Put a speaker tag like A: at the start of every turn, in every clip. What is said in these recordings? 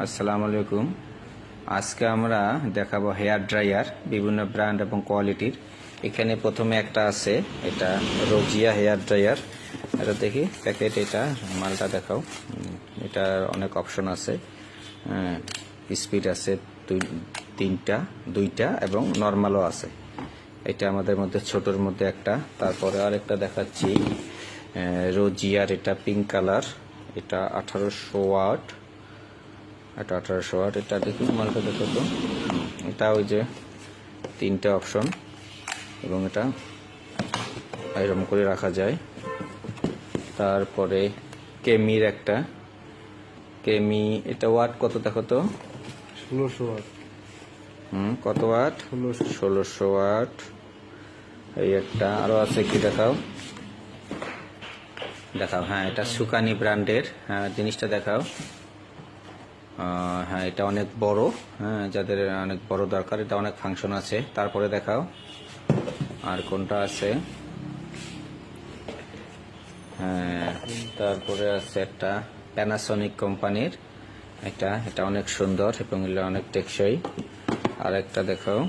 A: আসসালামু আলাইকুম। আজকে আমরা দেখাবো হেয়ার ড্রায়ার বিভিন্ন ব্র্যান্ড এবং কোয়ালিটির। এখানে প্রথমে একটা আছে, এটা রোজিয়া হেয়ার ড্রায়ার। এটা দেখি প্যাকেট, এটা মালটা দেখাও। এটার অনেক অপশন আছে, স্পিড আছে দুইটা এবং নর্মালও আছে। এটা আমাদের মধ্যে ছোটোর মধ্যে একটা। তারপরে আরেকটা দেখাচ্ছি রোজিয়ার, এটা পিঙ্ক কালার, এটা 1800 ওয়াট। এটা 1800 ওয়াট। এটা দেখুন মালটা দেখো তো, এটা ওই যে তিনটে অপশন এবং এটা এরকম করে রাখা যায়। তারপরে কেমির একটা, কেমি, এটা ওয়াট কত দেখো তো?
B: 1600 ওয়াট।
A: কত ওয়াট? 1600 ওয়াট। এই একটা আরো আছে, কি দেখাও দেখাও। হ্যাঁ, এটা সুকানি ব্র্যান্ডের। হ্যাঁ, জিনিসটা দেখাও। হ্যাঁ, এটা অনেক বড়। হ্যাঁ, যাদের অনেক বড় দরকার, এটা অনেক ফাংশন আছে। তারপরে দেখাও আর কোনটা আছে। হ্যাঁ, তারপরে আছে একটা প্যানাসনিক কোম্পানির, এটা অনেক সুন্দর এবং এটা অনেক টেকসই। আর একটা দেখাও,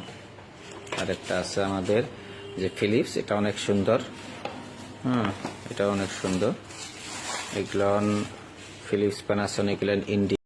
A: আরেকটা আছে আমাদের যে ফিলিপস, এটা অনেক সুন্দর। এটা অনেক সুন্দর। এগুলো ফিলিপস, প্যানাসনিক, ইন্ডিয়া।